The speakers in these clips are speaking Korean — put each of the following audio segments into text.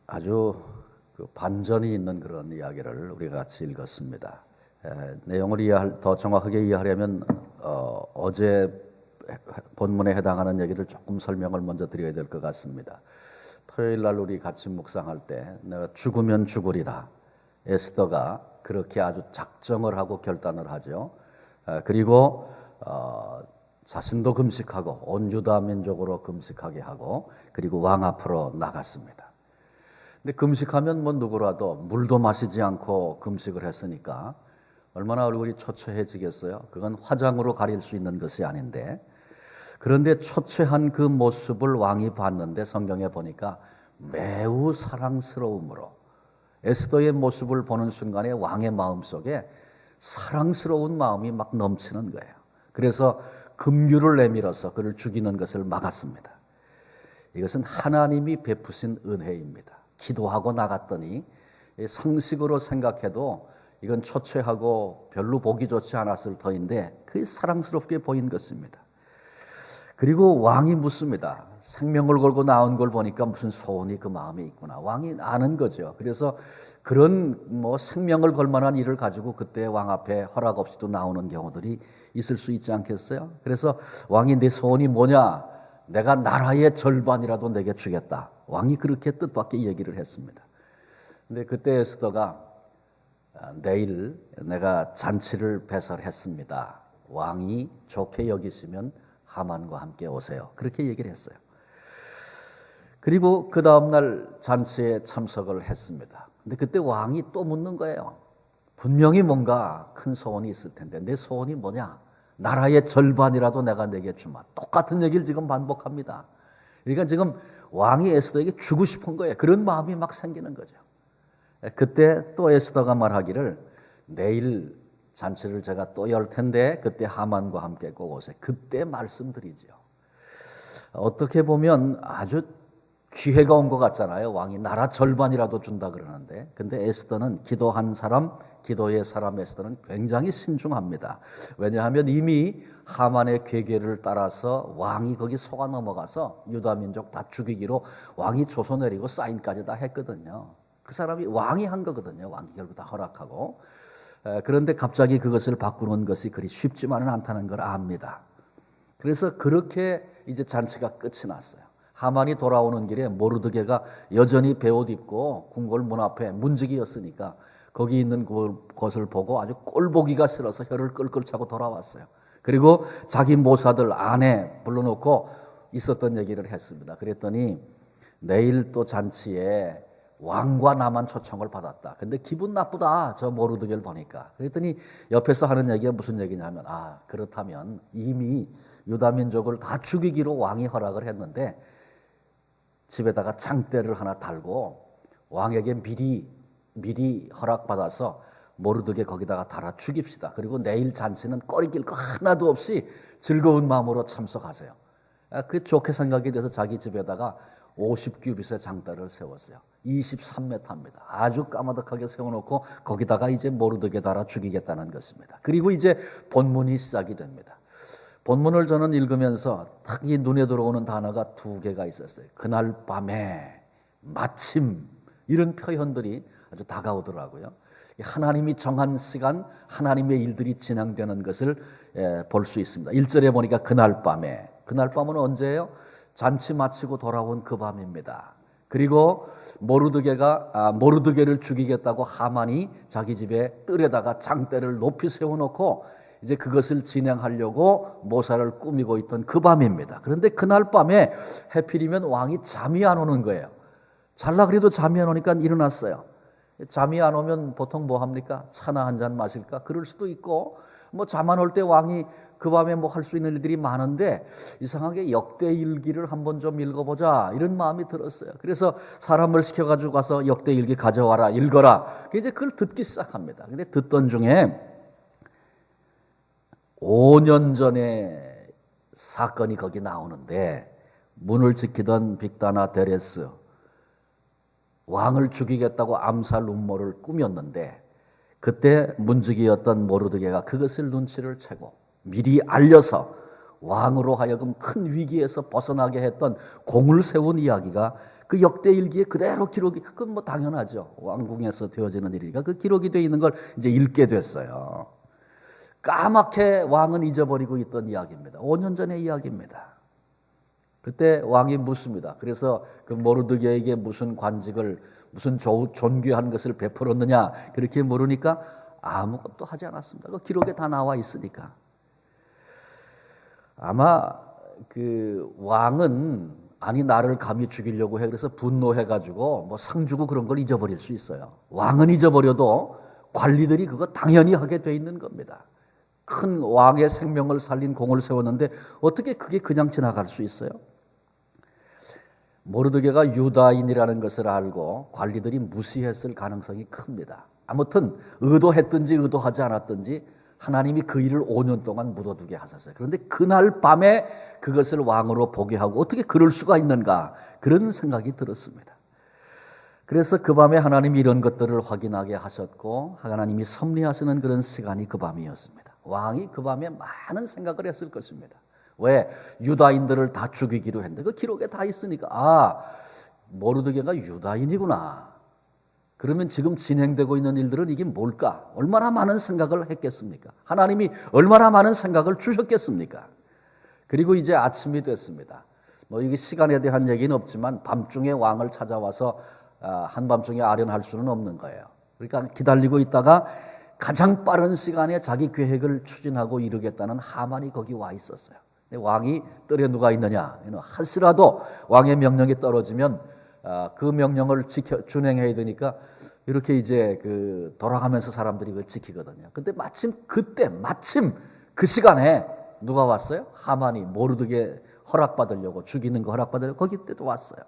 아주 반전이 있는 그런 이야기를 우리가 같이 읽었습니다. 내용을 더 정확하게 이해하려면 어제 본문에 해당하는 얘기를 조금 설명을 먼저 드려야 될 것 같습니다. 토요일 날 우리 같이 묵상할 때 내가 죽으면 죽으리라, 에스더가 그렇게 아주 작정을 하고 결단을 하죠. 그리고 자신도 금식하고 온 유다 민족으로 금식하게 하고 그리고 왕 앞으로 나갔습니다. 근데 금식하면 뭐 누구라도 물도 마시지 않고 금식을 했으니까 얼마나 얼굴이 초췌해지겠어요? 그건 화장으로 가릴 수 있는 것이 아닌데, 그런데 초췌한 그 모습을 왕이 봤는데 성경에 보니까 매우 사랑스러움으로, 에스더의 모습을 보는 순간에 왕의 마음속에 사랑스러운 마음이 막 넘치는 거예요. 그래서 금규를 내밀어서 그를 죽이는 것을 막았습니다. 이것은 하나님이 베푸신 은혜입니다. 기도하고 나갔더니 상식으로 생각해도 이건 초췌하고 별로 보기 좋지 않았을 터인데 그게 사랑스럽게 보인 것입니다. 그리고 왕이 묻습니다. 생명을 걸고 나온 걸 보니까 무슨 소원이 그 마음에 있구나. 왕이 아는 거죠. 그래서 그런 생명을 걸 만한 일을 가지고 그때 왕 앞에 허락 없이도 나오는 경우들이 있을 수 있지 않겠어요? 그래서 왕이 내 소원이 뭐냐? 내가 나라의 절반이라도 내게 주겠다. 왕이 그렇게 뜻밖의 얘기를 했습니다. 근데 그때 에스더가 내일 내가 잔치를 배설했습니다. 왕이 좋게 여기시면 하만과 함께 오세요. 그렇게 얘기를 했어요. 그리고 그 다음날 잔치에 참석을 했습니다. 근데 그때 왕이 또 묻는 거예요. 분명히 뭔가 큰 소원이 있을 텐데 내 소원이 뭐냐? 나라의 절반이라도 내가 내게 주마. 똑같은 얘기를 지금 반복합니다. 그러니까 지금 왕이 에스더에게 주고 싶은 거예요. 그런 마음이 막 생기는 거죠. 그때 또 에스더가 말하기를 내일 잔치를 제가 또 열 텐데 그때 하만과 함께 꼭 오세요. 그때 말씀드리죠. 어떻게 보면 아주 기회가 온 것 같잖아요. 왕이 나라 절반이라도 준다 그러는데, 근데 에스더는 기도한 사람, 기도의 사람 에스더는 굉장히 신중합니다. 왜냐하면 이미 하만의 괴계를 따라서 왕이 거기 속아 넘어가서 유다 민족 다 죽이기로 왕이 조서 내리고 사인까지 다 했거든요. 그 사람이 왕이 한 거거든요. 왕이 결국 다 허락하고. 그런데 갑자기 그것을 바꾸는 것이 그리 쉽지만은 않다는 걸 압니다. 그래서 그렇게 이제 잔치가 끝이 났어요. 하만이 돌아오는 길에 모르드게가 여전히 베옷 입고 궁궐 문 앞에 문지기였으니까 거기 있는 것을 보고 아주 꼴보기가 싫어서 혀를 끌끌 차고 돌아왔어요. 그리고 자기 모사들 아내 불러놓고 있었던 얘기를 했습니다. 그랬더니 내일 또 잔치에 왕과 나만 초청을 받았다. 근데 기분 나쁘다, 저 모르드게를 보니까. 그랬더니 옆에서 하는 얘기가 무슨 얘기냐면, 그렇다면 이미 유다 민족을 다 죽이기로 왕이 허락을 했는데 집에다가 장대를 하나 달고 왕에게 미리 허락받아서 모르드게 거기다가 달아 죽입시다. 그리고 내일 잔치는 꺼리낄 거 하나도 없이 즐거운 마음으로 참석하세요. 그 좋게 생각이 돼서 자기 집에다가 50규빗의 장대를 세웠어요. 23m입니다. 아주 까마득하게 세워놓고 거기다가 이제 모르드게 달아 죽이겠다는 것입니다. 그리고 이제 본문이 시작이 됩니다. 본문을 저는 읽으면서 딱 이 눈에 들어오는 단어가 두 개가 있었어요. 그날 밤에, 마침, 이런 표현들이 아주 다가오더라고요. 하나님이 정한 시간, 하나님의 일들이 진행되는 것을 볼 수 있습니다. 1절에 보니까 그날 밤에, 그날 밤은 언제예요? 잔치 마치고 돌아온 그 밤입니다. 그리고 모르드게를 죽이겠다고 하만이 자기 집에 뜰에다가 장대를 높이 세워놓고 이제 그것을 진행하려고 모사를 꾸미고 있던 그 밤입니다. 그런데 그날 밤에 해필이면 왕이 잠이 안 오는 거예요. 잘라 그래도 잠이 안 오니까 일어났어요. 잠이 안 오면 보통 뭐 합니까? 차나 한 잔 마실까? 그럴 수도 있고, 잠 안 올 때 왕이 그 밤에 할 수 있는 일들이 많은데 이상하게 역대 일기를 한번 좀 읽어보자, 이런 마음이 들었어요. 그래서 사람을 시켜가지고 가서 역대 일기 가져와라, 읽어라. 이제 그걸 듣기 시작합니다. 근데 듣던 중에 5년 전에 사건이 거기 나오는데, 문을 지키던 빅다나 데레스, 왕을 죽이겠다고 암살 음모를 꾸몄는데 그때 문지기였던 모르드게가 그것을 눈치를 채고 미리 알려서 왕으로 하여금 큰 위기에서 벗어나게 했던 공을 세운 이야기가 그 역대 일기에 그대로 기록이, 그건 뭐 당연하죠. 왕궁에서 되어지는 일이니까 그 기록이 되어 있는 걸 이제 읽게 됐어요. 까맣게 왕은 잊어버리고 있던 이야기입니다. 5년 전의 이야기입니다. 그때 왕이 묻습니다. 그래서 그 모르드게에게 무슨 관직을, 무슨 존귀한 것을 베풀었느냐 그렇게 물으니까 아무것도 하지 않았습니다. 그 기록에 다 나와 있으니까. 아마 그 왕은 아니 나를 감히 죽이려고 해 그래서 분노해가지고 뭐 상 주고 그런 걸 잊어버릴 수 있어요. 왕은 잊어버려도 관리들이 그거 당연히 하게 돼 있는 겁니다. 큰 왕의 생명을 살린 공을 세웠는데 어떻게 그게 그냥 지나갈 수 있어요? 모르드게가 유다인이라는 것을 알고 관리들이 무시했을 가능성이 큽니다. 아무튼 의도했든지 의도하지 않았든지 하나님이 그 일을 5년 동안 묻어두게 하셨어요. 그런데 그날 밤에 그것을 왕으로 보게 하고 어떻게 그럴 수가 있는가 그런 생각이 들었습니다. 그래서 그 밤에 하나님이 이런 것들을 확인하게 하셨고 하나님이 섭리하시는 그런 시간이 그 밤이었습니다. 왕이 그 밤에 많은 생각을 했을 것입니다. 왜? 유다인들을 다 죽이기로 했는데 그 기록에 다 있으니까 모르드게가 유다인이구나. 그러면 지금 진행되고 있는 일들은 이게 뭘까? 얼마나 많은 생각을 했겠습니까? 하나님이 얼마나 많은 생각을 주셨겠습니까? 그리고 이제 아침이 됐습니다. 뭐 이게 시간에 대한 얘기는 없지만 밤중에 왕을 찾아와서 한밤중에 아련할 수는 없는 거예요. 그러니까 기다리고 있다가 가장 빠른 시간에 자기 계획을 추진하고 이루겠다는 하만이 거기 와 있었어요. 왕이 뜰에 누가 있느냐? 하시라도 왕의 명령이 떨어지면 그 명령을 준행해야 되니까 이렇게 이제 그 돌아가면서 사람들이 그걸 지키거든요. 근데 마침 그 시간에 누가 왔어요? 하만이 모르드게 허락받으려고, 죽이는 거 허락받으려고 거기 때도 왔어요.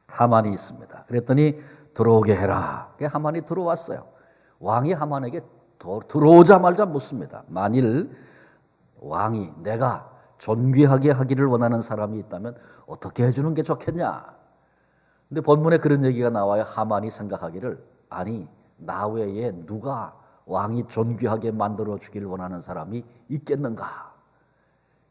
하만이 있습니다. 그랬더니 들어오게 해라. 하만이 들어왔어요. 왕이 하만에게 들어오자마자 묻습니다. 만일 왕이 내가 존귀하게 하기를 원하는 사람이 있다면 어떻게 해주는 게 좋겠냐? 근데 본문에 그런 얘기가 나와요. 하만이 생각하기를 아니 나 외에 누가 왕이 존귀하게 만들어 주기를 원하는 사람이 있겠는가?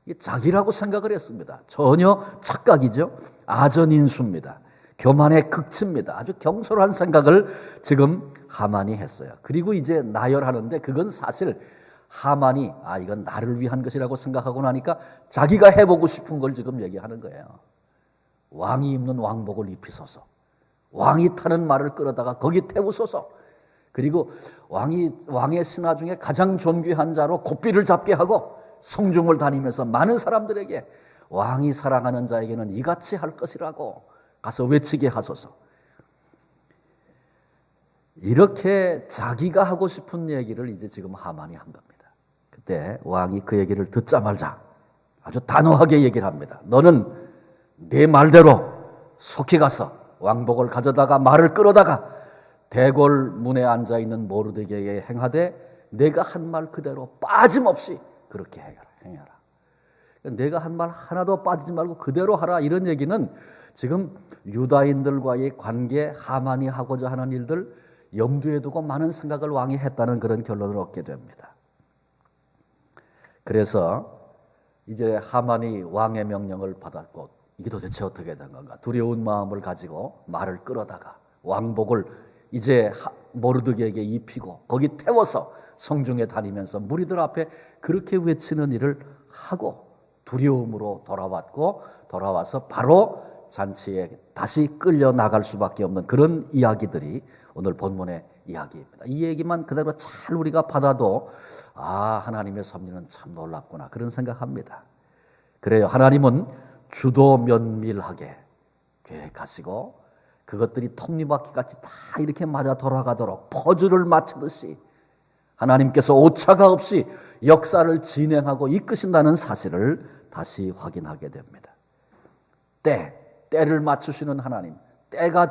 이게 자기라고 생각을 했습니다. 전혀 착각이죠. 아전인수입니다. 교만의 극치입니다. 아주 경솔한 생각을 지금 하만이 했어요. 그리고 이제 나열하는데 그건 사실 하만이 이건 나를 위한 것이라고 생각하고 나니까 자기가 해보고 싶은 걸 지금 얘기하는 거예요. 왕이 입는 왕복을 입히소서. 왕이 타는 말을 끌어다가 거기 태우소서. 그리고 왕의 신하 중에 가장 존귀한 자로 고삐를 잡게 하고 성중을 다니면서 많은 사람들에게 왕이 사랑하는 자에게는 이같이 할 것이라고 가서 외치게 하소서. 이렇게 자기가 하고 싶은 얘기를 이제 지금 하만이 한 겁니다. 그때 왕이 그 얘기를 듣자 말자 아주 단호하게 얘기를 합니다. 너는 네 말대로 속히 가서 왕복을 가져다가 말을 끌어다가 대궐 문에 앉아있는 모르드게에게 행하되 내가 한 말 그대로 빠짐없이 그렇게 행하라. 내가 한 말 하나도 빠지지 말고 그대로 하라. 이런 얘기는 지금 유다인들과의 관계, 하만이 하고자 하는 일들 염두에 두고 많은 생각을 왕이 했다는 그런 결론을 얻게 됩니다. 그래서 이제 하만이 왕의 명령을 받았고 이게 도대체 어떻게 된 건가? 두려운 마음을 가지고 말을 끌어다가 왕복을 이제 모르드게에게 입히고 거기 태워서 성중에 다니면서 무리들 앞에 그렇게 외치는 일을 하고 두려움으로 돌아와서 바로 잔치에 다시 끌려 나갈 수밖에 없는 그런 이야기들이 오늘 본문의 이야기입니다. 이 얘기만 그대로 잘 우리가 받아도 하나님의 섭리는 참 놀랍구나 그런 생각합니다. 그래요. 하나님은 주도 면밀하게 계획하시고 그것들이 톱니바퀴같이 다 이렇게 맞아 돌아가도록 퍼즐을 맞추듯이 하나님께서 오차가 없이 역사를 진행하고 이끄신다는 사실을 다시 확인하게 됩니다. 때를 맞추시는 하나님, 때가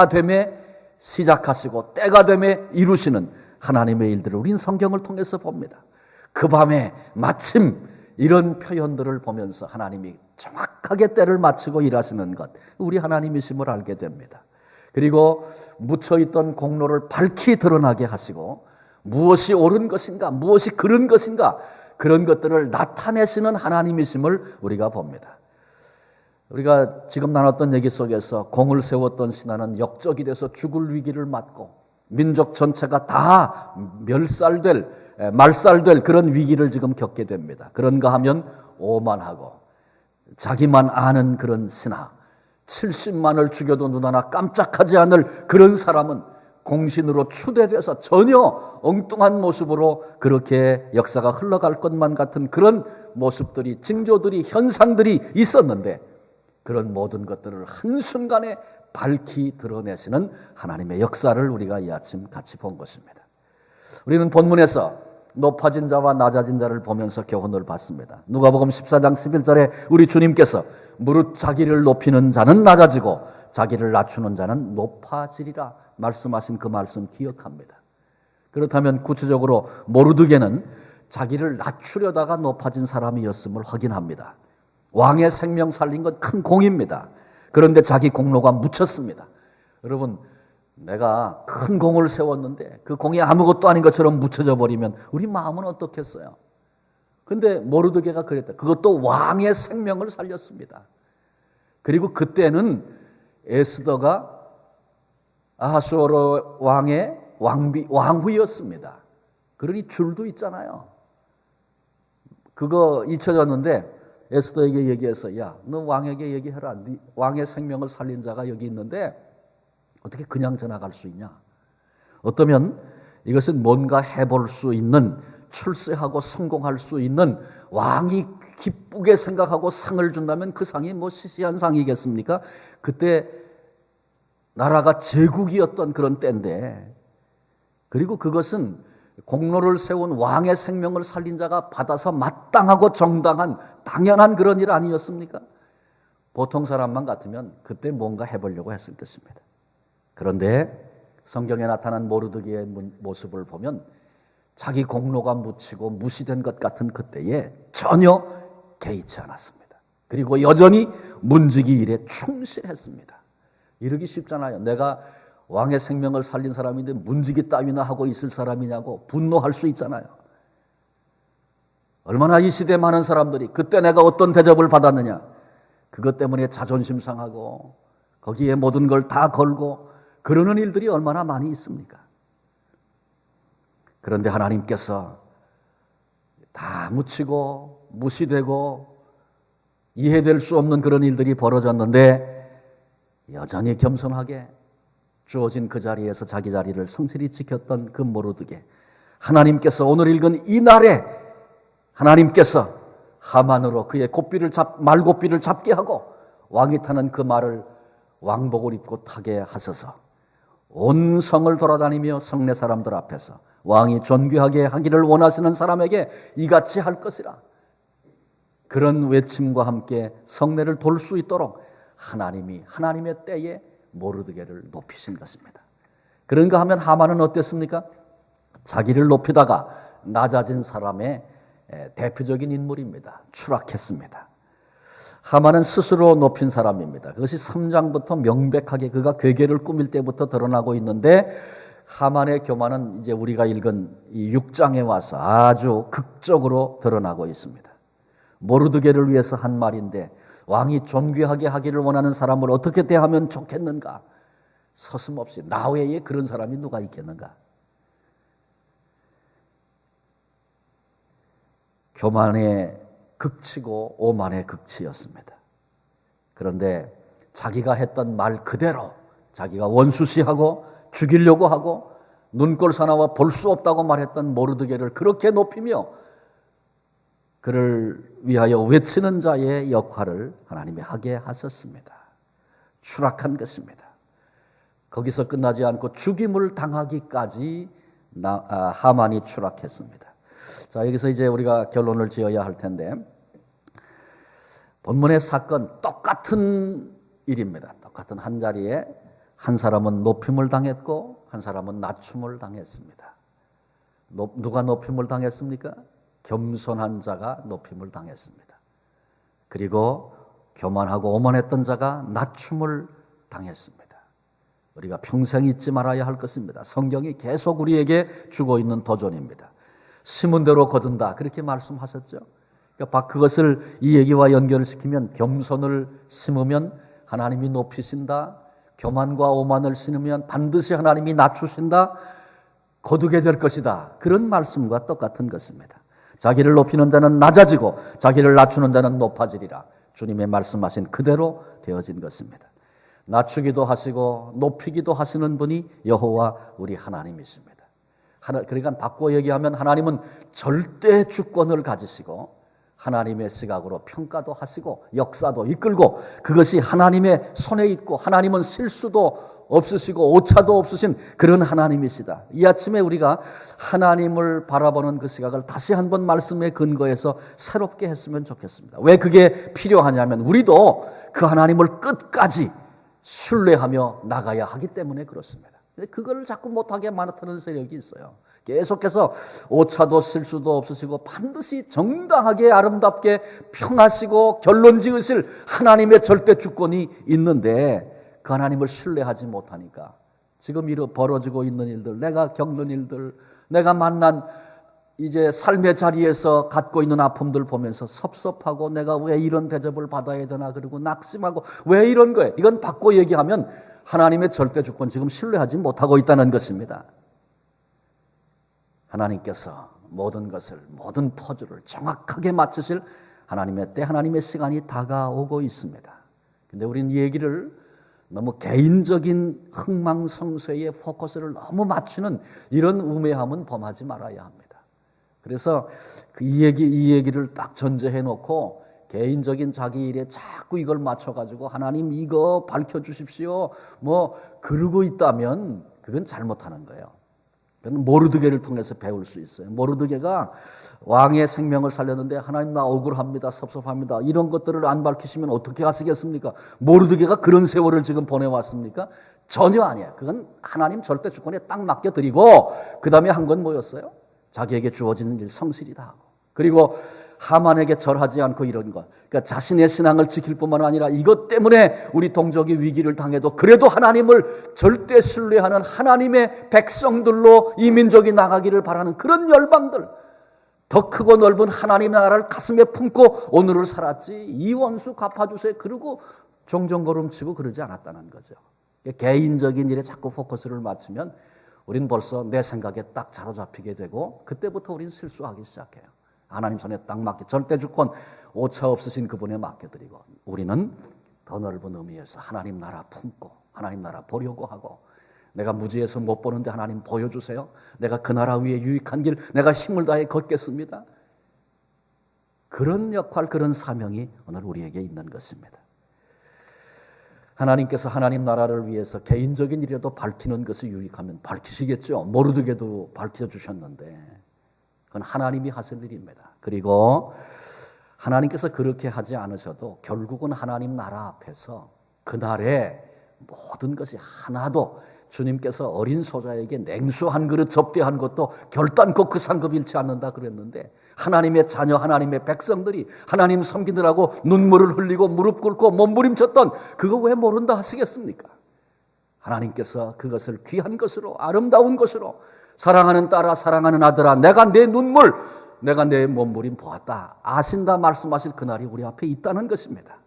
됨에 시작하시고 때가 됨에 이루시는 하나님의 일들을 우리는 성경을 통해서 봅니다. 그 밤에 마침 이런 표현들을 보면서 하나님이 정확하게 때를 맞추고 일하시는 것, 우리 하나님이심을 알게 됩니다. 그리고 묻혀있던 공로를 밝히 드러나게 하시고 무엇이 옳은 것인가, 무엇이 그른 것인가 그런 것들을 나타내시는 하나님이심을 우리가 봅니다. 우리가 지금 나눴던 얘기 속에서 공을 세웠던 신하는 역적이 돼서 죽을 위기를 맞고 민족 전체가 다 말살될 그런 위기를 지금 겪게 됩니다. 그런가 하면 오만하고 자기만 아는 그런 신하, 70만을 죽여도 눈 하나 깜짝하지 않을 그런 사람은 공신으로 추대돼서 전혀 엉뚱한 모습으로 그렇게 역사가 흘러갈 것만 같은 그런 모습들이, 징조들이, 현상들이 있었는데 그런 모든 것들을 한순간에 밝히 드러내시는 하나님의 역사를 우리가 이 아침 같이 본 것입니다. 우리는 본문에서 높아진 자와 낮아진 자를 보면서 교훈을 받습니다. 누가복음 14장 11절에 우리 주님께서 무릇 자기를 높이는 자는 낮아지고 자기를 낮추는 자는 높아지리라 말씀하신 그 말씀 기억합니다. 그렇다면 구체적으로 모르드게는 자기를 낮추려다가 높아진 사람이었음을 확인합니다. 왕의 생명 살린 건 큰 공입니다. 그런데 자기 공로가 묻혔습니다. 여러분, 내가 큰 공을 세웠는데 그 공이 아무것도 아닌 것처럼 묻혀져 버리면 우리 마음은 어떻겠어요? 근데 모르드게가 그랬다. 그것도 왕의 생명을 살렸습니다. 그리고 그때는 에스더가 아하수에로 왕의 왕후였습니다. 그러니 줄도 있잖아요. 그거 잊혀졌는데 에스더에게 얘기해서 야, 너 왕에게 얘기해라. 네 왕의 생명을 살린 자가 여기 있는데 어떻게 그냥 지나갈 수 있냐? 어떠면 이것은 뭔가 해볼 수 있는, 출세하고 성공할 수 있는, 왕이 기쁘게 생각하고 상을 준다면 그 상이 뭐 시시한 상이겠습니까? 그때 나라가 제국이었던 그런 때인데, 그리고 그것은 공로를 세운 왕의 생명을 살린 자가 받아서 마땅하고 정당한 당연한 그런 일 아니었습니까? 보통 사람만 같으면 그때 뭔가 해보려고 했을 것입니다. 그런데 성경에 나타난 모르드게의 모습을 보면 자기 공로가 묻히고 무시된 것 같은 그때에 전혀 개의치 않았습니다. 그리고 여전히 문지기 일에 충실했습니다. 이러기 쉽잖아요. 내가 왕의 생명을 살린 사람인데 문지기 따위나 하고 있을 사람이냐고 분노할 수 있잖아요. 얼마나 이 시대에 많은 사람들이 그때 내가 어떤 대접을 받았느냐, 그것 때문에 자존심 상하고 거기에 모든 걸 다 걸고 그러는 일들이 얼마나 많이 있습니까? 그런데 하나님께서 다 묻히고 무시되고 이해될 수 없는 그런 일들이 벌어졌는데 여전히 겸손하게 주어진 그 자리에서 자기 자리를 성실히 지켰던 그 모르드게, 하나님께서 오늘 읽은 이 날에 하나님께서 하만으로 그의 말고삐를 잡게 하고 왕이 타는 그 말을 왕복을 입고 타게 하소서. 온 성을 돌아다니며 성내 사람들 앞에서 왕이 존귀하게 하기를 원하시는 사람에게 이같이 할 것이라. 그런 외침과 함께 성내를 돌 수 있도록 하나님이 하나님의 때에 모르드게를 높이신 것입니다. 그런가 하면 하만은 어땠습니까? 자기를 높이다가 낮아진 사람의 대표적인 인물입니다. 추락했습니다. 하만은 스스로 높인 사람입니다. 그것이 3장부터 명백하게 그가 괴계를 꾸밀 때부터 드러나고 있는데, 하만의 교만은 이제 우리가 읽은 이 6장에 와서 아주 극적으로 드러나고 있습니다. 모르드게를 위해서 한 말인데 왕이 존귀하게 하기를 원하는 사람을 어떻게 대하면 좋겠는가? 서슴없이 나 외에 그런 사람이 누가 있겠는가? 교만의 극치고 오만의 극치였습니다. 그런데 자기가 했던 말 그대로 자기가 원수시하고 죽이려고 하고 눈꼴 사나워 볼 수 없다고 말했던 모르드게를 그렇게 높이며 그를 위하여 외치는 자의 역할을 하나님이 하게 하셨습니다. 추락한 것입니다. 거기서 끝나지 않고 죽임을 당하기까지 하만이 추락했습니다. 자, 여기서 이제 우리가 결론을 지어야 할 텐데, 본문의 사건 똑같은 일입니다. 똑같은 한 자리에 한 사람은 높임을 당했고 한 사람은 낮춤을 당했습니다. 누가 높임을 당했습니까? 겸손한 자가 높임을 당했습니다. 그리고 교만하고 오만했던 자가 낮춤을 당했습니다. 우리가 평생 잊지 말아야 할 것입니다. 성경이 계속 우리에게 주고 있는 도전입니다. 심은 대로 거둔다, 그렇게 말씀하셨죠. 그러니까 그것을 이 얘기와 연결을 시키면 겸손을 심으면 하나님이 높이신다. 교만과 오만을 심으면 반드시 하나님이 낮추신다. 거두게 될 것이다. 그런 말씀과 똑같은 것입니다. 자기를 높이는 자는 낮아지고 자기를 낮추는 자는 높아지리라. 주님의 말씀하신 그대로 되어진 것입니다. 낮추기도 하시고 높이기도 하시는 분이 여호와 우리 하나님이십니다. 그러니까 바꿔 얘기하면 하나님은 절대 주권을 가지시고 하나님의 시각으로 평가도 하시고 역사도 이끌고 그것이 하나님의 손에 있고 하나님은 실수도 없으시고 오차도 없으신 그런 하나님이시다. 이 아침에 우리가 하나님을 바라보는 그 시각을 다시 한번 말씀에 근거해서 새롭게 했으면 좋겠습니다. 왜 그게 필요하냐면 우리도 그 하나님을 끝까지 신뢰하며 나가야 하기 때문에 그렇습니다. 그걸 자꾸 못하게 만드는 세력이 있어요. 계속해서 오차도 실수도 없으시고 반드시 정당하게 아름답게 평하시고 결론 지으실 하나님의 절대 주권이 있는데 그 하나님을 신뢰하지 못하니까 지금 벌어지고 있는 일들, 내가 겪는 일들, 내가 만난 이제 삶의 자리에서 갖고 있는 아픔들 보면서 섭섭하고 내가 왜 이런 대접을 받아야 되나 그리고 낙심하고 왜 이런 거예요. 이건 바꿔 얘기하면 하나님의 절대 주권 지금 신뢰하지 못하고 있다는 것입니다. 하나님께서 모든 것을 모든 포즈를 정확하게 맞추실 하나님의 때 하나님의 시간이 다가오고 있습니다. 근데 우리는 이 얘기를 너무 개인적인 흥망성쇠에 포커스를 너무 맞추는 이런 우매함은 범하지 말아야 합니다. 그래서 이 얘기를 딱 전제해 놓고 개인적인 자기 일에 자꾸 이걸 맞춰가지고 하나님 이거 밝혀주십시오 그러고 있다면 그건 잘못하는 거예요. 그건 모르드게를 통해서 배울 수 있어요. 모르드게가 왕의 생명을 살렸는데 하나님 나 억울합니다. 섭섭합니다. 이런 것들을 안 밝히시면 어떻게 하시겠습니까? 모르드게가 그런 세월을 지금 보내왔습니까? 전혀 아니에요. 그건 하나님 절대 주권에 딱 맡겨드리고 그 다음에 한 건 뭐였어요? 자기에게 주어지는 일 성실히 다하고 그리고 하만에게 절하지 않고 이런 것. 그러니까 자신의 신앙을 지킬 뿐만 아니라 이것 때문에 우리 동족이 위기를 당해도 그래도 하나님을 절대 신뢰하는 하나님의 백성들로 이 민족이 나가기를 바라는 그런 열망들. 더 크고 넓은 하나님의 나라를 가슴에 품고 오늘을 살았지 이 원수 갚아주세요. 그러고 종종 걸음치고 그러지 않았다는 거죠. 개인적인 일에 자꾸 포커스를 맞추면 우린 벌써 내 생각에 딱 사로잡히게 되고 그때부터 우린 실수하기 시작해요. 하나님 손에 딱 맡겨 절대 주권 오차 없으신 그분에 맡겨드리고 우리는 더 넓은 의미에서 하나님 나라 품고 하나님 나라 보려고 하고 내가 무지해서 못 보는데 하나님 보여주세요. 내가 그 나라 위에 유익한 길 내가 힘을 다해 걷겠습니다. 그런 역할 그런 사명이 오늘 우리에게 있는 것입니다. 하나님께서 하나님 나라를 위해서 개인적인 일이라도 밝히는 것이 유익하면 밝히시겠죠. 모르드게도 밝혀주셨는데 그건 하나님이 하실 일입니다. 그리고 하나님께서 그렇게 하지 않으셔도 결국은 하나님 나라 앞에서 그날에 모든 것이 하나도 주님께서 어린 소자에게 냉수 한 그릇 접대한 것도 결단코 그 상급 잃지 않는다 그랬는데 하나님의 자녀 하나님의 백성들이 하나님 섬기느라고 눈물을 흘리고 무릎 꿇고 몸부림쳤던 그거 왜 모른다 하시겠습니까? 하나님께서 그것을 귀한 것으로 아름다운 것으로 사랑하는 딸아 사랑하는 아들아 내가 내 눈물 내가 내 몸부림 보았다 아신다 말씀하실 그날이 우리 앞에 있다는 것입니다.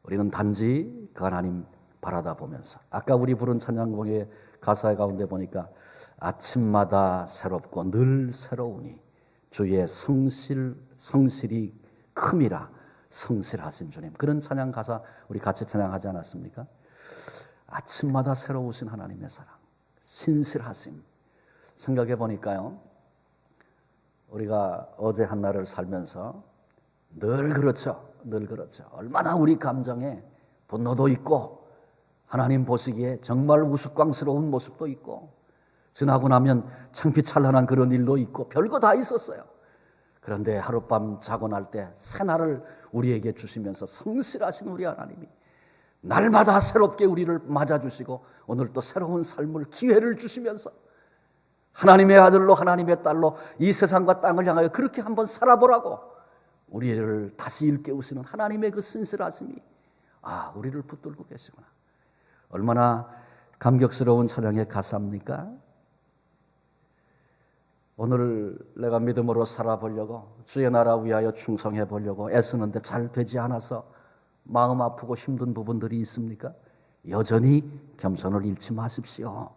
우리는 단지 그 하나님 바라다 보면서 아까 우리 부른 찬양곡의 가사 가운데 보니까 아침마다 새롭고 늘 새로우니 주의 성실이 큼이라 성실하신 주님 그런 찬양 가사 우리 같이 찬양하지 않았습니까? 아침마다 새로우신 하나님의 사랑 신실하심 생각해 보니까요 우리가 어제 한 날을 살면서 늘 그렇죠 얼마나 우리 감정에 분노도 있고 하나님 보시기에 정말 우스꽝스러운 모습도 있고 지나고 나면 창피찬란한 그런 일도 있고 별거 다 있었어요. 그런데 하룻밤 자고 날 때 새날을 우리에게 주시면서 성실하신 우리 하나님이 날마다 새롭게 우리를 맞아주시고 오늘 또 새로운 삶을 기회를 주시면서 하나님의 아들로 하나님의 딸로 이 세상과 땅을 향하여 그렇게 한번 살아보라고 우리를 다시 일깨우시는 하나님의 그 신실하심이 우리를 붙들고 계시구나. 얼마나 감격스러운 찬양의 가사입니까? 오늘 내가 믿음으로 살아보려고 주의 나라 위하여 충성해 보려고 애쓰는데 잘 되지 않아서 마음 아프고 힘든 부분들이 있습니까? 여전히 겸손을 잃지 마십시오.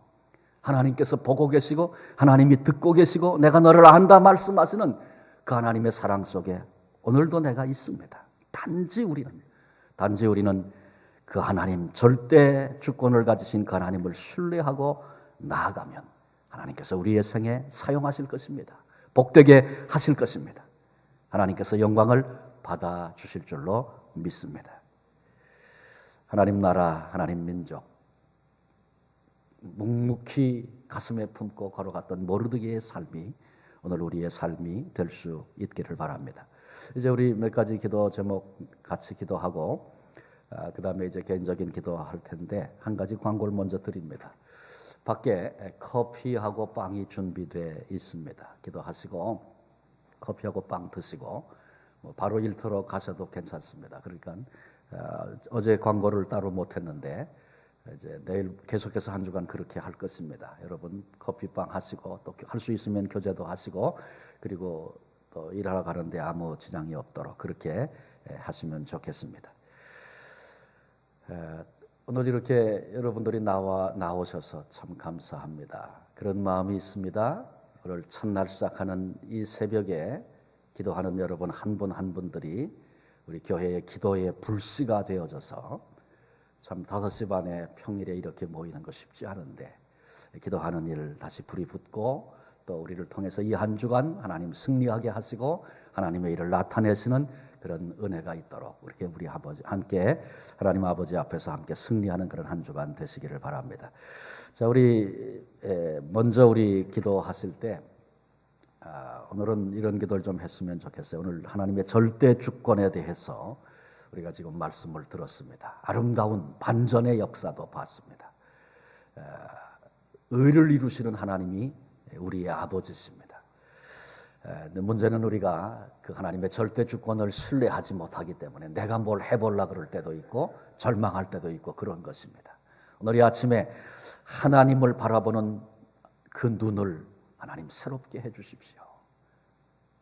하나님께서 보고 계시고 하나님이 듣고 계시고 내가 너를 안다 말씀하시는 그 하나님의 사랑 속에 오늘도 내가 있습니다. 단지 우리는 그 하나님, 절대 주권을 가지신 그 하나님을 신뢰하고 나아가면 하나님께서 우리의 생에 사용하실 것입니다. 복되게 하실 것입니다. 하나님께서 영광을 받아주실 줄로 믿습니다. 하나님 나라, 하나님 민족, 묵묵히 가슴에 품고 걸어갔던 모르드게의 삶이 오늘 우리의 삶이 될 수 있기를 바랍니다. 이제 우리 몇 가지 기도 제목 같이 기도하고 그 다음에 이제 개인적인 기도할 텐데 한 가지 광고를 먼저 드립니다. 밖에 커피하고 빵이 준비되어 있습니다. 기도하시고 커피하고 빵 드시고 바로 일터로 가셔도 괜찮습니다. 그러니까 어제 광고를 따로 못했는데 이제 내일 계속해서 한 주간 그렇게 할 것입니다. 여러분 커피빵 하시고 또 할 수 있으면 교제도 하시고 그리고 또 일하러 가는데 아무 지장이 없도록 그렇게 하시면 좋겠습니다. 오늘 이렇게 여러분들이 나오셔서 참 감사합니다. 그런 마음이 있습니다. 오늘 첫날 시작하는 이 새벽에 기도하는 여러분 한 분 한 분들이 우리 교회의 기도의 불씨가 되어져서 참 5시 반에 평일에 이렇게 모이는 거 쉽지 않은데 기도하는 일 다시 불이 붙고 또 우리를 통해서 이 한 주간 하나님 승리하게 하시고 하나님의 일을 나타내시는 그런 은혜가 있도록 이렇게 우리 아버지 함께 하나님 아버지 앞에서 함께 승리하는 그런 한 주간 되시기를 바랍니다. 자, 우리 먼저 우리 기도하실 때 오늘은 이런 기도를 좀 했으면 좋겠어요. 오늘 하나님의 절대 주권에 대해서 우리가 지금 말씀을 들었습니다. 아름다운 반전의 역사도 봤습니다. 의를 이루시는 하나님이 우리의 아버지십니다. 문제는 우리가 그 하나님의 절대 주권을 신뢰하지 못하기 때문에 내가 뭘 해보려고 그럴 때도 있고 절망할 때도 있고 그런 것입니다. 오늘 이 아침에 하나님을 바라보는 그 눈을 하나님 새롭게 해주십시오.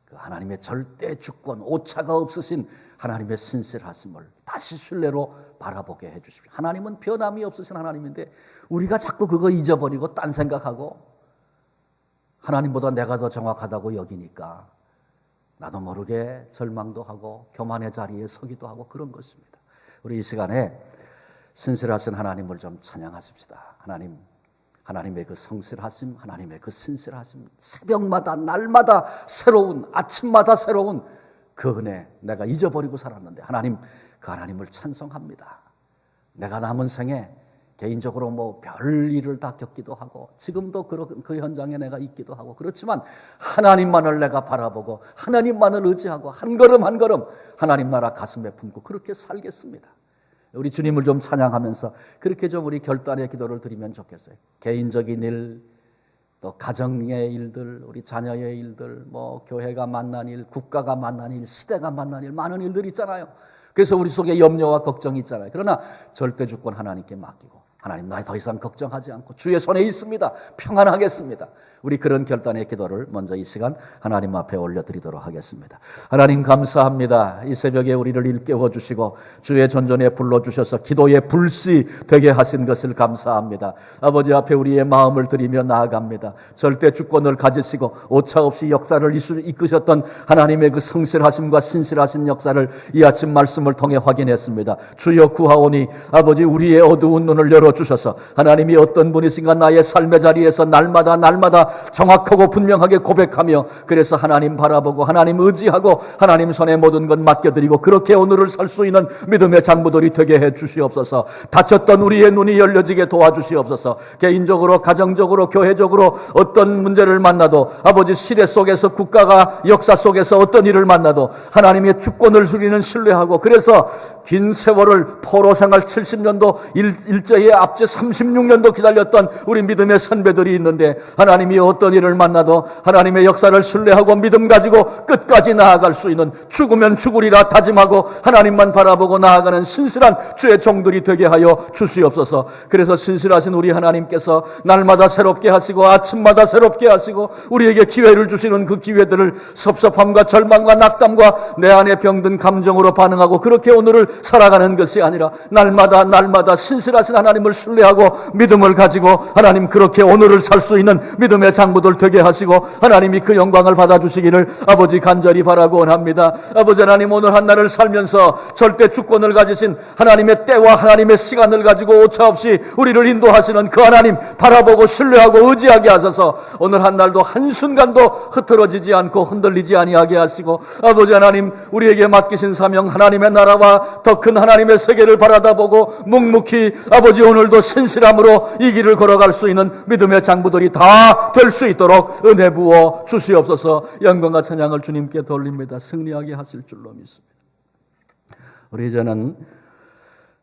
그 하나님의 절대 주권, 오차가 없으신 하나님의 신실하심을 다시 신뢰로 바라보게 해주십시오. 하나님은 변함이 없으신 하나님인데 우리가 자꾸 그거 잊어버리고 딴 생각하고 하나님보다 내가 더 정확하다고 여기니까 나도 모르게 절망도 하고 교만의 자리에 서기도 하고 그런 것입니다. 우리 이 시간에 신실하신 하나님을 좀 찬양하십시다. 하나님의 그 성실하심, 하나님의 그 신실하심, 새벽마다 날마다 새로운, 아침마다 새로운 그 은혜 내가 잊어버리고 살았는데 그 하나님을 찬송합니다. 내가 남은 생에 개인적으로 별 일을 다 겪기도 하고 지금도 그 현장에 내가 있기도 하고 그렇지만 하나님만을 내가 바라보고 하나님만을 의지하고 한 걸음 한 걸음 하나님 나라 가슴에 품고 그렇게 살겠습니다. 우리 주님을 좀 찬양하면서 그렇게 좀 우리 결단의 기도를 드리면 좋겠어요. 개인적인 일, 또 가정의 일들, 우리 자녀의 일들, 교회가 만난 일, 국가가 만난 일, 시대가 만난 일, 많은 일들이 있잖아요. 그래서 우리 속에 염려와 걱정이 있잖아요. 그러나 절대 주권 하나님께 맡기고 하나님 나 더 이상 걱정하지 않고 주의 손에 있습니다. 평안하겠습니다. 우리 그런 결단의 기도를 먼저 이 시간 하나님 앞에 올려드리도록 하겠습니다. 하나님 감사합니다. 이 새벽에 우리를 일깨워 주시고 주의 전전에 불러주셔서 기도의 불씨 되게 하신 것을 감사합니다. 아버지 앞에 우리의 마음을 드리며 나아갑니다. 절대 주권을 가지시고 오차없이 역사를 이끄셨던 하나님의 그 성실하심과 신실하신 역사를 이 아침 말씀을 통해 확인했습니다. 주여 구하오니 아버지 우리의 어두운 눈을 열어주셔서 하나님이 어떤 분이신가 나의 삶의 자리에서 날마다 정확하고 분명하게 고백하며 그래서 하나님 바라보고 하나님 의지하고 하나님 손에 모든 것 맡겨드리고 그렇게 오늘을 살 수 있는 믿음의 장부들이 되게 해 주시옵소서. 닫혔던 우리의 눈이 열려지게 도와주시옵소서. 개인적으로 가정적으로 교회적으로 어떤 문제를 만나도 아버지 시대 속에서 국가가 역사 속에서 어떤 일을 만나도 하나님의 주권을 우리는 신뢰하고 그래서 긴 세월을 포로생활 70년도 일제의 앞제 36년도 기다렸던 우리 믿음의 선배들이 있는데 하나님이 어떤 일을 만나도 하나님의 역사를 신뢰하고 믿음 가지고 끝까지 나아갈 수 있는, 죽으면 죽으리라 다짐하고 하나님만 바라보고 나아가는 신실한 주의 종들이 되게 하여 주시옵소서. 그래서 신실하신 우리 하나님께서 날마다 새롭게 하시고 아침마다 새롭게 하시고 우리에게 기회를 주시는 그 기회들을 섭섭함과 절망과 낙담과 내 안에 병든 감정으로 반응하고 그렇게 오늘을 살아가는 것이 아니라 날마다 신실하신 하나님을 신뢰하고 믿음을 가지고 하나님 그렇게 오늘을 살 수 있는 믿음의 장부들 되게 하시고 하나님이 그 영광을 받아주시기를 아버지 간절히 바라고 원합니다. 아버지 하나님, 오늘 한 날을 살면서 절대 주권을 가지신 하나님의 때와 하나님의 시간을 가지고 오차없이 우리를 인도하시는 그 하나님 바라보고 신뢰하고 의지하게 하셔서 오늘 한 날도 한순간도 흐트러지지 않고 흔들리지 아니하게 하시고 아버지 하나님, 우리에게 맡기신 사명 하나님의 나라와 더 큰 하나님의 세계를 바라다보고 묵묵히 아버지 오늘도 신실함으로 이 길을 걸어갈 수 있는 믿음의 장부들이 다 될 수 있도록 은혜 부어 주시옵소서. 영광과 찬양을 주님께 돌립니다. 승리하게 하실 줄로 믿습니다. 우리 이제는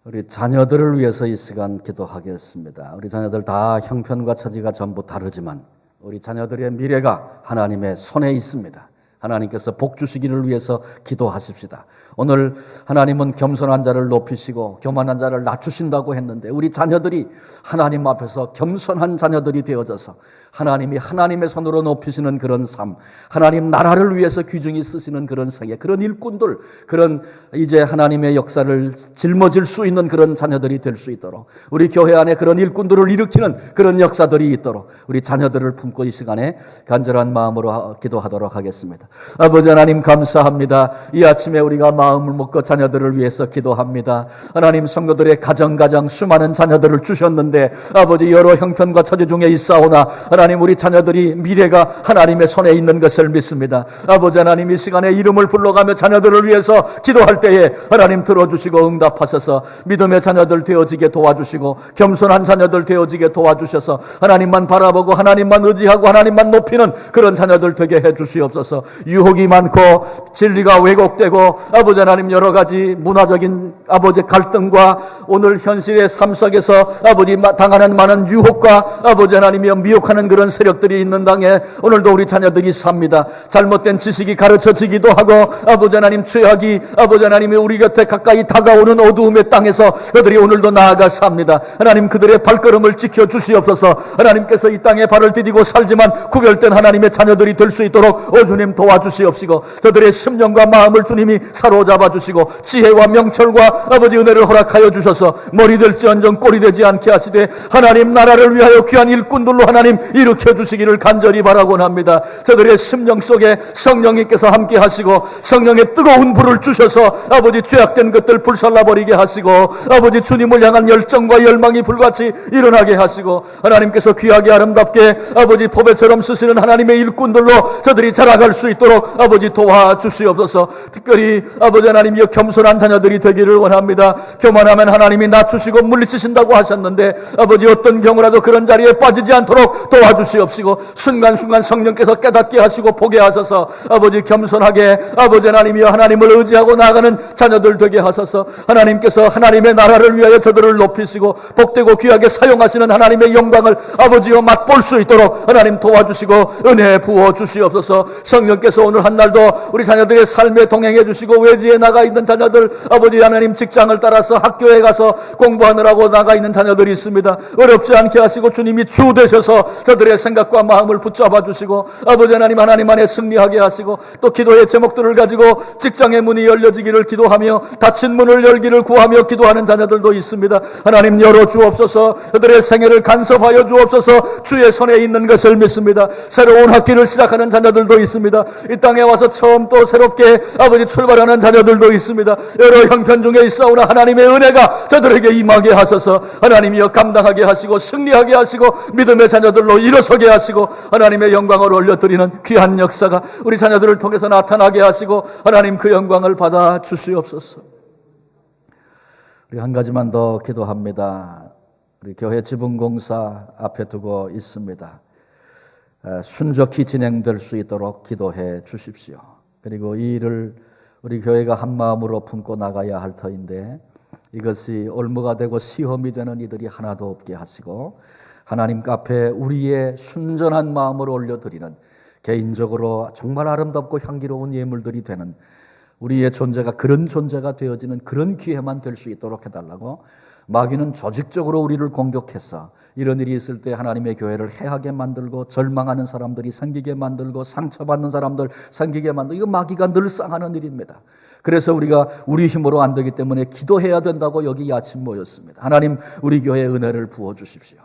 우리 자녀들을 위해서 이 시간 기도하겠습니다. 우리 자녀들 다 형편과 처지가 전부 다르지만 우리 자녀들의 미래가 하나님의 손에 있습니다. 하나님께서 복 주시기를 위해서 기도하십시다. 오늘 하나님은 겸손한 자를 높이시고 교만한 자를 낮추신다고 했는데 우리 자녀들이 하나님 앞에서 겸손한 자녀들이 되어져서 하나님이 하나님의 손으로 높이시는 그런 삶, 하나님 나라를 위해서 귀중히 쓰시는 그런 세계, 그런 일꾼들, 그런 이제 하나님의 역사를 짊어질 수 있는 그런 자녀들이 될 수 있도록 우리 교회 안에 그런 일꾼들을 일으키는 그런 역사들이 있도록 우리 자녀들을 품고 이 시간에 간절한 마음으로 기도하도록 하겠습니다. 아버지 하나님 감사합니다. 이 아침에 우리가 마음을 먹고 자녀들을 위해서 기도합니다. 하나님, 성도들의 가정 수많은 자녀들을 주셨는데 아버지 여러 형편과 처지 중에 있사오나 하나님 우리 자녀들이 미래가 하나님의 손에 있는 것을 믿습니다. 아버지 하나님, 이 시간에 이름을 불러가며 자녀들을 위해서 기도할 때에 하나님 들어주시고 응답하셔서 믿음의 자녀들 되어지게 도와주시고 겸손한 자녀들 되어지게 도와주셔서 하나님만 바라보고 하나님만 의지하고 하나님만 높이는 그런 자녀들 되게 해주시옵소서. 유혹이 많고 진리가 왜곡되고 아버지 하나님 여러 가지 문화적인 아버지 갈등과 오늘 현실의 삶 속에서 아버지 당하는 많은 유혹과 아버지 하나님이 미혹하는 그런 세력들이 있는 당에 오늘도 우리 자녀들이 삽니다. 잘못된 지식이 가르쳐지기도 하고 아버지 하나님 죄악이 아버지 하나님이 우리 곁에 가까이 다가오는 어두움의 땅에서 그들이 오늘도 나아가 삽니다. 하나님 그들의 발걸음을 지켜주시옵소서. 하나님께서 이 땅에 발을 디디고 살지만 구별된 하나님의 자녀들이 될 수 있도록 주님 도와주시옵시고 저들의 심령과 마음을 주님이 사로잡아 주시고 지혜와 명철과 아버지 은혜를 허락하여 주셔서 머리 될지언정 꼬리 되지 않게 하시되 하나님 나라를 위하여 귀한 일꾼들로 하나님 일으켜 주시기를 간절히 바라곤 합니다. 저들의 심령 속에 성령님께서 함께 하시고 성령의 뜨거운 불을 주셔서 아버지 죄악된 것들 불살라버리게 하시고 아버지 주님을 향한 열정과 열망이 불같이 일어나게 하시고 하나님께서 귀하게 아름답게 아버지 보배처럼 쓰시는 하나님의 일꾼들로 저들이 자라갈 수 있도록 아버지 도와주시옵소서. 특별히 아버지 하나님이여 겸손한 자녀들이 되기를 원합니다. 교만하면 하나님이 낮추시고 물리치신다고 하셨는데 아버지 어떤 경우라도 그런 자리에 빠지지 않도록 도와주시옵시고 순간순간 성령께서 깨닫게 하시고 보게 하셔서 아버지 겸손하게 아버지 하나님이여 하나님을 의지하고 나아가는 자녀들 되게 하셔서 하나님께서 하나님의 나라를 위하여 저들을 높이시고 복되고 귀하게 사용하시는 하나님의 영광을 아버지여 맛볼 수 있도록 하나님 도와주시고 은혜 부어 주시옵소서. 성령께서 오늘 한날도 우리 자녀들의 삶에 동행해 주시고 외지에 나가 있는 자녀들 아버지 하나님 직장을 따라서 학교에 가서 공부하느라고 나가 있는 자녀들이 있습니다. 어렵지 않게 하시고 주님이 주 되셔서 저들의 생각과 마음을 붙잡아 주시고 아버지 하나님 하나님 안에 승리하게 하시고 또 기도의 제목들을 가지고 직장의 문이 열려지기를 기도하며 닫힌 문을 열기를 구하며 기도하는 자녀들도 있습니다. 하나님 열어 주옵소서. 그들의 생애를 간섭하여 주옵소서. 주의 손에 있는 것을 믿습니다. 새로운 학기를 시작하는 자녀들도 있습니다. 이 땅에 와서 처음 또 새롭게 아버지 출발하는 자녀들도 있습니다. 여러 형편 중에 있사오나 하나님의 은혜가 저들에게 임하게 하셔서 하나님이여 감당하게 하시고 승리하게 하시고 믿음의 자녀들로 일어서게 하시고 하나님의 영광을 올려드리는 귀한 역사가 우리 자녀들을 통해서 나타나게 하시고 하나님 그 영광을 받아 주시옵소서. 우리 한 가지만 더 기도합니다. 우리 교회 지붕공사 앞에 두고 있습니다. 순적히 진행될 수 있도록 기도해 주십시오. 그리고 이 일을 우리 교회가 한 마음으로 품고 나가야 할 터인데 이것이 올무가 되고 시험이 되는 이들이 하나도 없게 하시고 하나님 앞에 우리의 순전한 마음을 올려드리는, 개인적으로 정말 아름답고 향기로운 예물들이 되는 우리의 존재가 그런 존재가 되어지는 그런 기회만 될 수 있도록 해달라고, 마귀는 조직적으로 우리를 공격해서 이런 일이 있을 때 하나님의 교회를 해하게 만들고, 절망하는 사람들이 생기게 만들고, 상처받는 사람들 생기게 만들고, 이거 마귀가 늘상 하는 일입니다. 그래서 우리가 우리 힘으로 안 되기 때문에 기도해야 된다고 여기 아침 모였습니다. 하나님, 우리 교회에 은혜를 부어주십시오.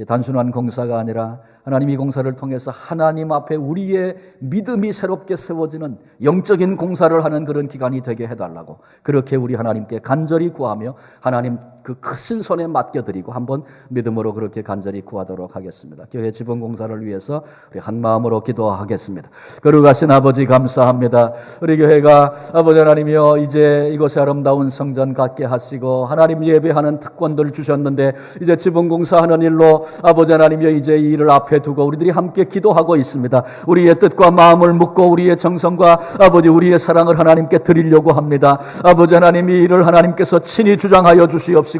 단순한 공사가 아니라 하나님 이 공사를 통해서 하나님 앞에 우리의 믿음이 새롭게 세워지는 영적인 공사를 하는 그런 기간이 되게 해달라고, 그렇게 우리 하나님께 간절히 구하며 하나님 그 크신 손에 맡겨드리고 한번 믿음으로 그렇게 간절히 구하도록 하겠습니다. 교회 지붕 공사를 위해서 우리 한 마음으로 기도하겠습니다. 거룩하신 아버지, 감사합니다. 우리 교회가 아버지 하나님이여 이제 이곳에 아름다운 성전 갖게 하시고 하나님 예배하는 특권들 주셨는데, 이제 지붕 공사하는 일로 아버지 하나님이여 이제 이 일을 앞에 두고 우리들이 함께 기도하고 있습니다. 우리의 뜻과 마음을 묻고 우리의 정성과 아버지 우리의 사랑을 하나님께 드리려고 합니다. 아버지 하나님, 이 일을 하나님께서 친히 주장하여 주시옵시고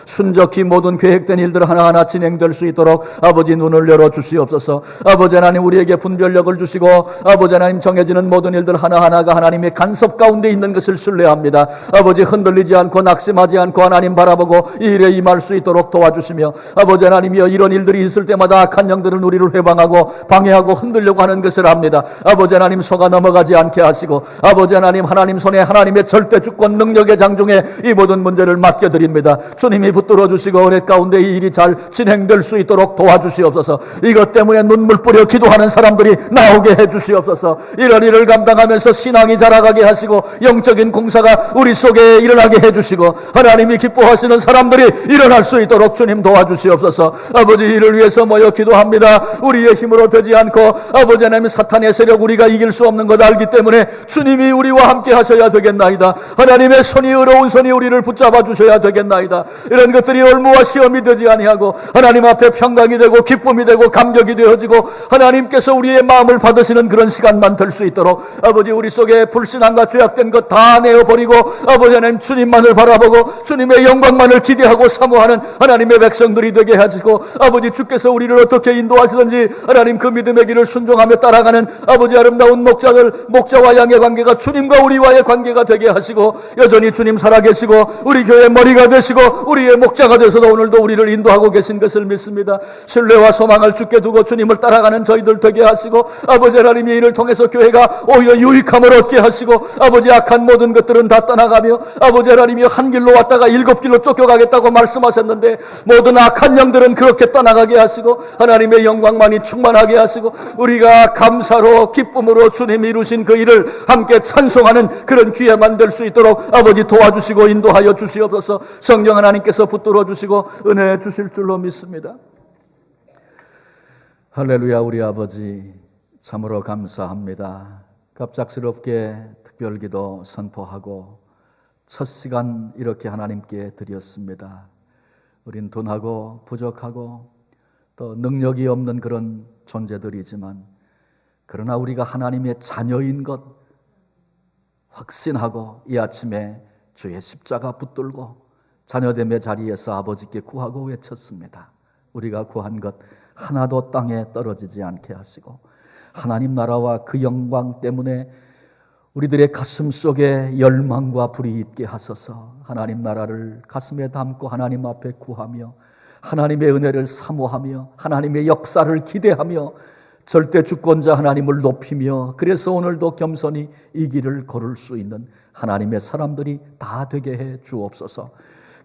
순적히 모든 계획된 일들 하나하나 진행될 수 있도록 아버지 눈을 열어 주시옵소서. 아버지 하나님, 우리에게 분별력을 주시고 아버지 하나님 정해지는 모든 일들 하나하나가 하나님의 간섭 가운데 있는 것을 신뢰합니다. 아버지 흔들리지 않고 낙심하지 않고 하나님 바라보고 이 일에 임할 수 있도록 도와주시며, 아버지 하나님이여 이런 일들이 있을 때마다 악한 영들은 우리를 회방하고 방해하고 흔들려고 하는 것을 압니다. 아버지 하나님, 속아 넘어가지 않게 하시고 아버지 하나님, 하나님 손에 하나님의 절대 주권 능력의 장중에 이 모든 문제를 맡겨드립니다. 주님이 붙들어 주시고 은혜 가운데 이 일이 잘 진행될 수 있도록 도와주시옵소서. 이것 때문에 눈물 뿌려 기도하는 사람들이 나오게 해주시옵소서. 이런 일을 감당하면서 신앙이 자라가게 하시고 영적인 공사가 우리 속에 일어나게 해주시고 하나님이 기뻐하시는 사람들이 일어날 수 있도록 주님 도와주시옵소서. 아버지, 이를 위해서 모여 기도합니다. 우리의 힘으로 되지 않고 아버지 하나님, 사탄의 세력 우리가 이길 수 없는 것 알기 때문에 주님이 우리와 함께 하셔야 되겠나이다. 하나님의 손이, 의로운 손이 우리를 붙잡아 주셔야 되겠나이다. 이런 것들이 올무와 시험이 되지 아니하고 하나님 앞에 평강이 되고 기쁨이 되고 감격이 되어지고 하나님께서 우리의 마음을 받으시는 그런 시간만 될 수 있도록 아버지, 우리 속에 불신앙과 죄악된 것 다 내어버리고 아버지 하나님, 주님만을 바라보고 주님의 영광만을 기대하고 사모하는 하나님의 백성들이 되게 하시고, 아버지 주께서 우리를 어떻게 인도하시든지 하나님 그 믿음의 길을 순종하며 따라가는 아버지 아름다운 목자와 양의 관계가 주님과 우리와의 관계가 되게 하시고, 여전히 주님 살아계시고 우리 교회 머리가 되시고 우리의 목자가 되셔서 오늘도 우리를 인도하고 계신 것을 믿습니다. 신뢰와 소망을 주께 두고 주님을 따라가는 저희들 되게 하시고, 아버지 하나님이 이를 통해서 교회가 오히려 유익함을 얻게 하시고, 아버지 악한 모든 것들은 다 떠나가며 아버지 하나님이 한 길로 왔다가 7길로 쫓겨가겠다고 말씀하셨는데 모든 악한 영들은 그렇게 떠나가게 하시고 하나님의 영광만이 충만하게 하시고 우리가 감사로 기쁨으로 주님이 이루신 그 일을 함께 찬송하는 그런 기회만 될 수 있도록 아버지 도와주시고 인도하여 주시옵소서. 성령 하나님께서 붙들어 주시고 은혜 주실 줄로 믿습니다. 할렐루야. 우리 아버지 참으로 감사합니다. 갑작스럽게 특별기도 선포하고 첫 시간 이렇게 하나님께 드렸습니다. 우린 둔하고 부족하고 또 능력이 없는 그런 존재들이지만, 그러나 우리가 하나님의 자녀인 것 확신하고 이 아침에 주의 십자가 붙들고 자녀됨의 자리에서 아버지께 구하고 외쳤습니다. 우리가 구한 것 하나도 땅에 떨어지지 않게 하시고 하나님 나라와 그 영광 때문에 우리들의 가슴 속에 열망과 불이 있게 하소서. 하나님 나라를 가슴에 담고 하나님 앞에 구하며 하나님의 은혜를 사모하며 하나님의 역사를 기대하며 절대 주권자 하나님을 높이며, 그래서 오늘도 겸손히 이 길을 걸을 수 있는 하나님의 사람들이 다 되게 해 주옵소서.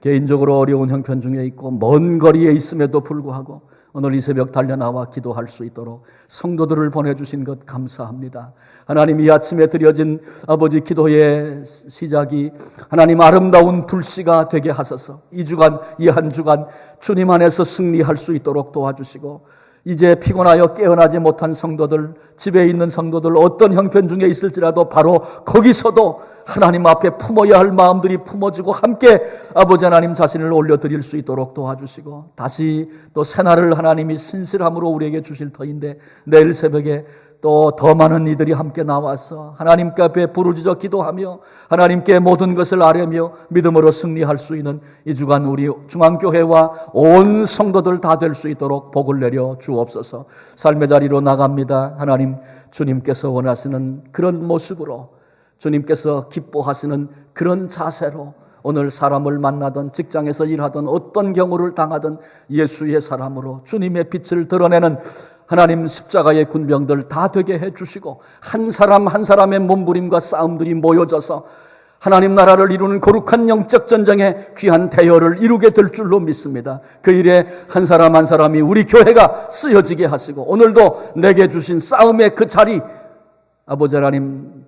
개인적으로 어려운 형편 중에 있고 먼 거리에 있음에도 불구하고 오늘 이 새벽 달려나와 기도할 수 있도록 성도들을 보내주신 것 감사합니다. 하나님, 이 아침에 드려진 아버지 기도의 시작이 하나님 아름다운 불씨가 되게 하소서. 이 주간, 이 한 주간 주님 안에서 승리할 수 있도록 도와주시고, 이제 피곤하여 깨어나지 못한 성도들, 집에 있는 성도들 어떤 형편 중에 있을지라도 바로 거기서도 하나님 앞에 품어야 할 마음들이 품어지고 함께 아버지 하나님 자신을 올려드릴 수 있도록 도와주시고, 다시 또 새날을 하나님이 신실함으로 우리에게 주실 터인데 내일 새벽에 또 더 많은 이들이 함께 나와서 하나님께 앞에 부르짖어 기도하며 하나님께 모든 것을 아뢰며 믿음으로 승리할 수 있는 이 주간 우리 중앙교회와 온 성도들 다 될 수 있도록 복을 내려 주옵소서. 삶의 자리로 나갑니다. 하나님, 주님께서 원하시는 그런 모습으로, 주님께서 기뻐하시는 그런 자세로 오늘 사람을 만나든 직장에서 일하든 어떤 경우를 당하든 예수의 사람으로 주님의 빛을 드러내는 하나님 십자가의 군병들 다 되게 해주시고 한 사람 한 사람의 몸부림과 싸움들이 모여져서 하나님 나라를 이루는 거룩한 영적 전쟁의 귀한 대열을 이루게 될 줄로 믿습니다. 그 일에 한 사람 한 사람이 우리 교회가 쓰여지게 하시고 오늘도 내게 주신 싸움의 그 자리, 아버지 하나님,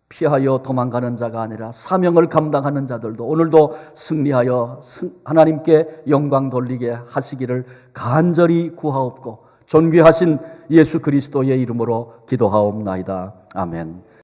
피하여 도망가는 자가 아니라 사명을 감당하는 자들도 오늘도 승리하여 하나님께 영광 돌리게 하시기를 간절히 구하옵고 존귀하신 예수 그리스도의 이름으로 기도하옵나이다. 아멘.